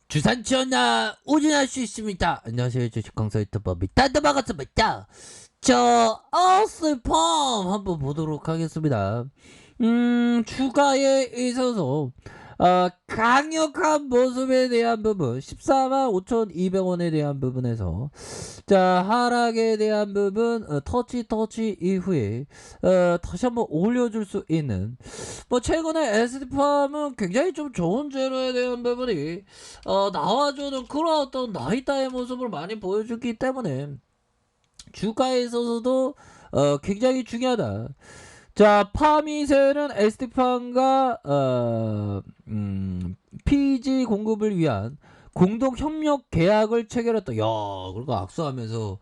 주산지원나 운전할 수 있습니다. 안녕하세요. 주식강사 유튜버입니다. 반갑습니다. 저 어스펌 한번 보도록 하겠습니다. 주가에 있어서 강력한 모습에 대한 부분 145,200원에 대한 부분에서 자 하락에 대한 부분 터치 이후에 다시 한번 올려줄 수 있는 뭐 최근에 SD팜은 굉장히 좀 좋은 재료에 대한 부분이 나와주는 그런 어떤 나이다의 모습을 많이 보여주기 때문에 주가에 있어서도 굉장히 중요하다. 자, 파미셀은 SD팜과 PG 공급을 위한 공동 협력 계약을 체결했다. 야, 그러니까 악수하면서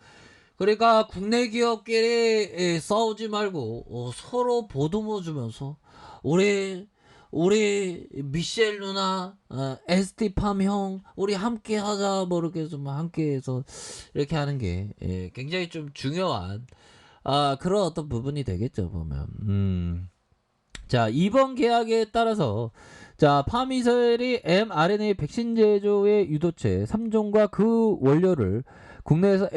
그러니까 국내 기업끼리 싸우지 말고 서로 보듬어 주면서 우리 미셸 누나 SD팜 형 우리 함께 하자 뭐 이렇게 좀 함께 해서 이렇게 하는 게 굉장히 좀 중요한 그런 어떤 부분이 되겠죠 보면. 자 이번 계약에 따라서 자 파미셀이 mRNA 백신 제조의 유도체 3종과 그 원료를 국내에서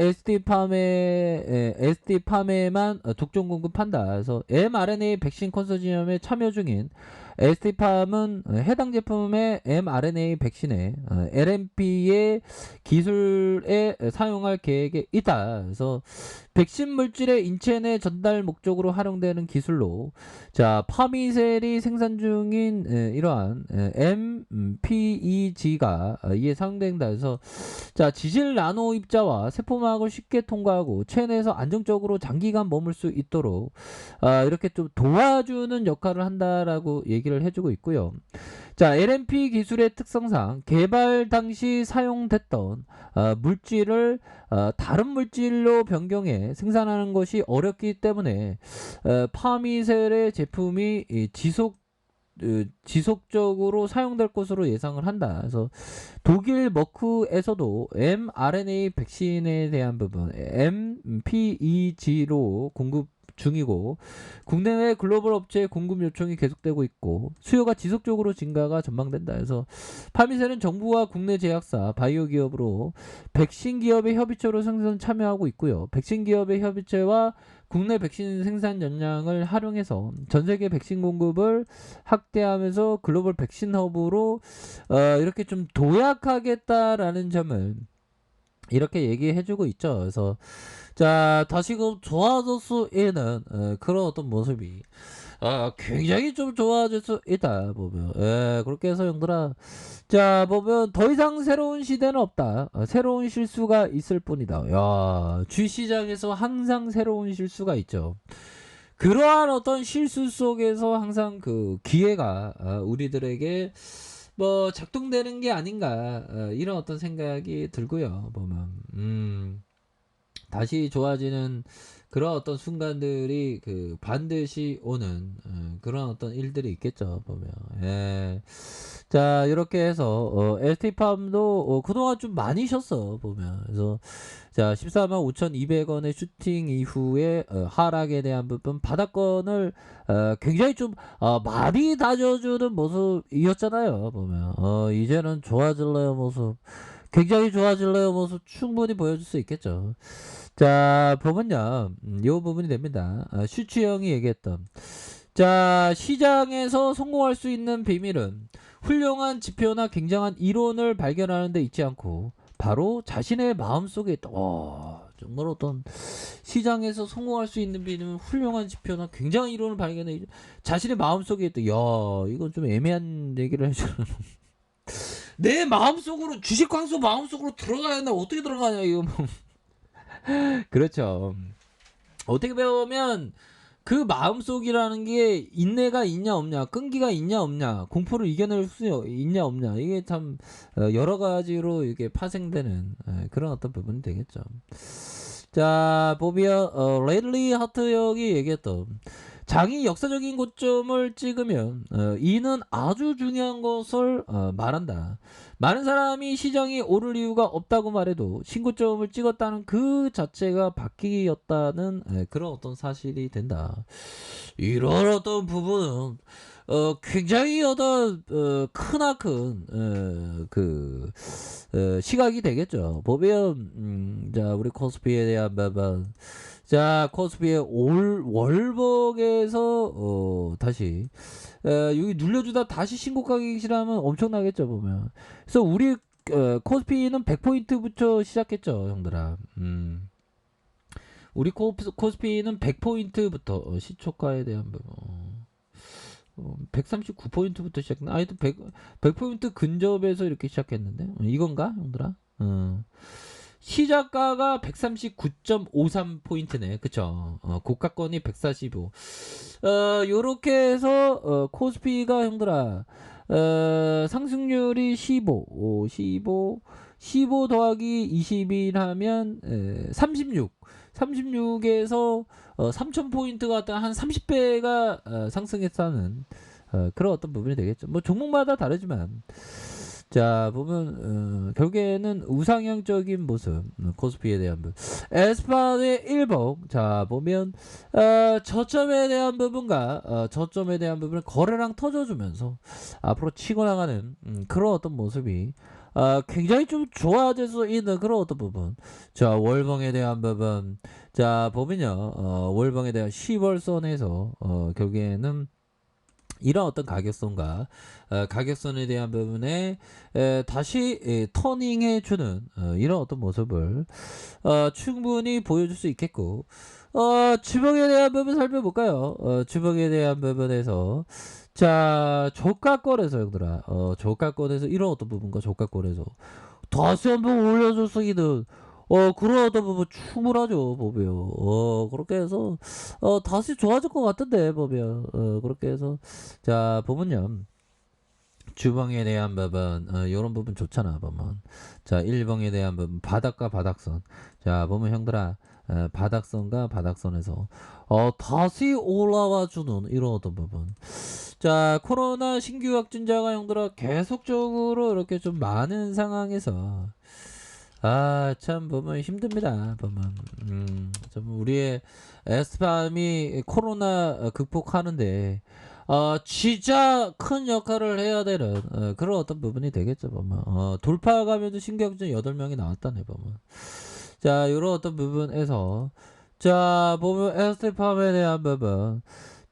SD팜에만 독점 공급한다. 그래서 mRNA 백신 컨소시엄에 참여 중인 SD팜은 해당 제품의 mRNA 백신에 LNP의 기술에 사용할 계획에 있다. 그래서 백신 물질의 인체 내 전달 목적으로 활용되는 기술로 자 파미셀이 생산 중인 이러한 MPEG가 이에 사용된다 해서 자 지질 나노 입자와 세포막을 쉽게 통과하고 체내에서 안정적으로 장기간 머물 수 있도록 이렇게 좀 도와주는 역할을 한다라고 얘기를 해주고 있고요. 자 LNP 기술의 특성상 개발 당시 사용됐던 물질을 다른 물질로 변경해 생산하는 것이 어렵기 때문에 파미셀의 제품이 지속적으로 사용될 것으로 예상을 한다. 그래서 독일 머크에서도 mRNA 백신에 대한 부분 MPEG로 공급 중이고 국내외 글로벌 업체의 공급 요청이 계속되고 있고 수요가 지속적으로 증가가 전망된다. 그래서 파미셀은 정부와 국내 제약사 바이오 기업으로 백신 기업의 협의체로 생산 참여하고 있고요. 백신 기업의 협의체와 국내 백신 생산 역량을 활용해서 전 세계 백신 공급을 확대하면서 글로벌 백신 허브로 이렇게 좀 도약하겠다라는 점을 이렇게 얘기해주고 있죠. 그래서 자 다시금 좋아질 수 있는 그런 어떤 모습이 굉장히 좀 좋아질 수 있다 보면 그렇게 해서 형들아 자 보면 더 이상 새로운 시대는 없다. 새로운 실수가 있을 뿐이다. 야 주시장에서 항상 새로운 실수가 있죠. 그러한 어떤 실수 속에서 항상 그 기회가 우리들에게 뭐 작동되는 게 아닌가 이런 어떤 생각이 들고요 보면 다시 좋아지는 그런 어떤 순간들이 그 반드시 오는 그런 어떤 일들이 있겠죠 보면 자 이렇게 해서 ST팜도 그동안 좀 많이 쉬었어 보면 그래서 자 145,200원의 슈팅 이후에 하락에 대한 부분 바닥권을 굉장히 좀 많이 다져주는 모습이었잖아요 보면 이제는 좋아질래요 모습 굉장히 좋아질래요 모습 충분히 보여줄 수 있겠죠. 자 보면요 요 부분이 됩니다. 슈치형이 얘기했던 자 시장에서 성공할 수 있는 비밀은 훌륭한 지표나 굉장한 이론을 발견하는 데 있지 않고 바로 자신의 마음속에 있다. 정말 어떤 시장에서 성공할 수 있는 비밀은 훌륭한 지표나 굉장한 이론을 발견해 자신의 마음속에 있다. 야 이건 좀 애매한 얘기를 해주는 내 마음속으로 주식 광수 마음속으로 들어가야 한다. 어떻게 들어가냐 이거 뭐. 그렇죠. 어떻게 보면 그 마음속이라는 게 인내가 있냐 없냐 끈기가 있냐 없냐 공포를 이겨낼 수 있냐 없냐 이게 참 여러 가지로 이게 파생되는 그런 어떤 부분이 되겠죠. 자 보면 레들리 하트 형이 얘기했던 장이 역사적인 고점을 찍으면 이는 아주 중요한 것을 말한다. 많은 사람이 시장이 오를 이유가 없다고 말해도 신고점을 찍었다는 그 자체가 바뀌었다는 그런 어떤 사실이 된다. 이런 어떤 부분은 굉장히 어떤 크나큰 시각이 되겠죠. 보면 자 우리 코스피에 대한 부분 자 코스피의 올 월봉에서 다시 여기 눌려주다 다시 신고 가격이라면 엄청나겠죠 보면. 그래서 우리 코스피는 100포인트부터 시작했죠 형들아. 우리 코스피는 100포인트부터 시초가에 대한 부분 139포인트부터 시작했나? 아니 또 100포인트 근접에서 이렇게 시작했는데 이건가 형들아? 시작가가 139.53포인트네 그쵸? 고가권이 145 요렇게 해서 코스피가 형들아 상승률이 15 더하기 21 하면 36 36에서 3000포인트가 어떤 한 30배가 상승했다는 그런 어떤 부분이 되겠죠. 뭐 종목마다 다르지만 자 보면 결국에는 우상향적인 모습 코스피에 대한 부분 에스파의 일봉 자 보면 저점에 대한 부분과 저점에 대한 부분을 거래량 터져주면서 앞으로 치고 나가는 그런 어떤 모습이 굉장히 좀 좋아질 수 있는 그런 어떤 부분 자 월봉에 대한 부분 자 보면요 월봉에 대한 10월선에서 결국에는 이런 어떤 가격선과 가격선에 대한 부분에 다시 터닝해주는 이런 어떤 모습을 충분히 보여줄 수 있겠고 주봉에 대한 부분 살펴볼까요? 주봉에 대한 부분에서 자 저가권에서 형들아 저가권에서 이런 어떤 부분과 저가권에서 다시 한번 올려줄 수 있는 그런 어떤 부분 충분하죠 보면 그렇게 해서 다시 좋아질 것 같은데 보면 그렇게 해서 자 보면요 주방에 대한 부분 요런 부분 좋잖아 보면 자 일봉에 대한 부분 바닥과 바닥선 자 보면 형들아 바닥선과 바닥선에서 다시 올라와 주는 이런 어떤 부분 자 코로나 신규 확진자가 형들아 계속적으로 이렇게 좀 많은 상황에서 참 보면 힘듭니다 보면 좀 우리의 에스팜이 코로나 극복하는데 진짜 큰 역할을 해야 되는 그런 어떤 부분이 되겠죠 보면 돌파 가면도 신규 확진자 8명이 나왔다네 보면 자 요런 어떤 부분에서 자 보면 에스팜에 대한 부분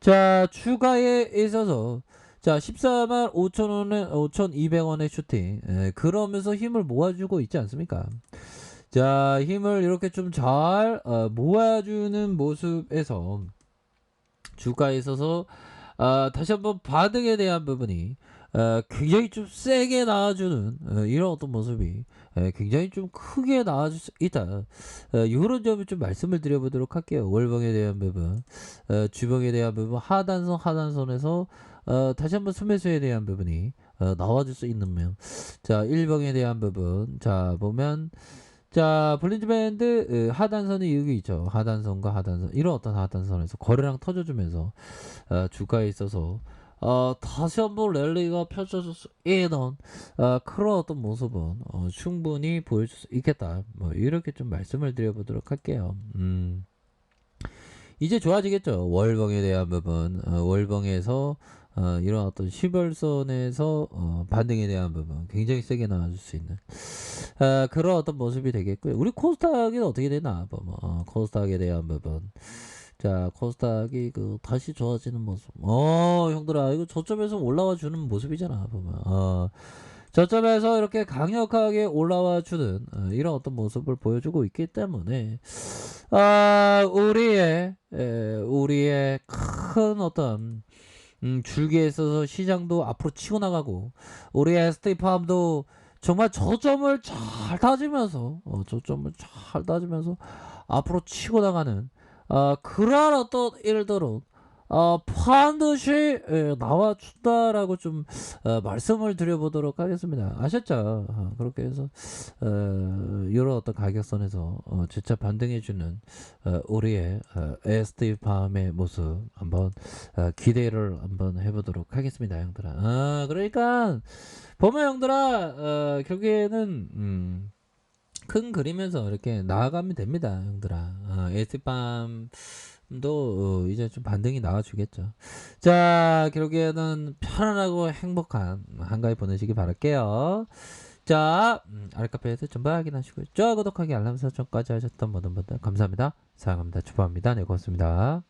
자 추가에 있어서 자 14만 5천원에 5,200원의 슈팅 그러면서 힘을 모아주고 있지 않습니까? 자 힘을 이렇게 좀 잘 모아주는 모습에서 주가에 있어서 다시 한번 반등에 대한 부분이 굉장히 좀 세게 나와주는 이런 어떤 모습이 굉장히 좀 크게 나와줄 수 있다. 이런 점을 좀 말씀을 드려보도록 할게요. 월봉에 대한 부분, 주봉에 대한 부분, 하단선에서 다시 한번 순매수에 대한 부분이 나와줄 수 있는 면. 자, 일봉에 대한 부분, 자 보면. 자, 볼린저 밴드 하단선이 여기 있죠. 하단선과 하단선 이런 어떤 하단선에서 거래량 터져주면서 주가에 있어서 다시 한번 랠리가 펼쳐질 수 있는 그런 어떤 모습은 충분히 보여줄 수 있겠다. 뭐 이렇게 좀 말씀을 드려보도록 할게요. 이제 좋아지겠죠. 월봉에 대한 부분, 월봉에서 이런 어떤 10월선에서 반등에 대한 부분 굉장히 세게 나와줄 수 있는 그런 어떤 모습이 되겠고요. 우리 코스닥이 어떻게 되나 보면 코스닥에 대한 부분. 자, 코스닥이 다시 좋아지는 모습. 형들아, 이거 저점에서 올라와 주는 모습이잖아, 보면. 저점에서 이렇게 강력하게 올라와 주는 이런 어떤 모습을 보여주고 있기 때문에 우리의 큰 어떤 줄기에 있어서 시장도 앞으로 치고 나가고 우리 ST팜도 정말 저점을 잘 따지면서 앞으로 치고 나가는 그러한 어떤 일들은 반드시 나와준다라고 좀 말씀을 드려보도록 하겠습니다. 아셨죠? 그렇게 해서 이런 어떤 가격선에서 재차 반등해주는 우리의 ST팜의 모습 한번 기대를 한번 해보도록 하겠습니다, 형들아. 그러니까 보면 형들아 결국에는 큰 그림에서 이렇게 나아가면 됩니다, 형들아. ST팜 이제 좀 반등이 나와주겠죠. 자, 결국에는 편안하고 행복한 한가위 보내시기 바랄게요. 자, 아랫카페에서 전부 확인하시고요. 좋아요, 구독하기, 알람 설정까지 하셨던 모든 분들 감사합니다. 사랑합니다. 축복합니다. 네, 고맙습니다.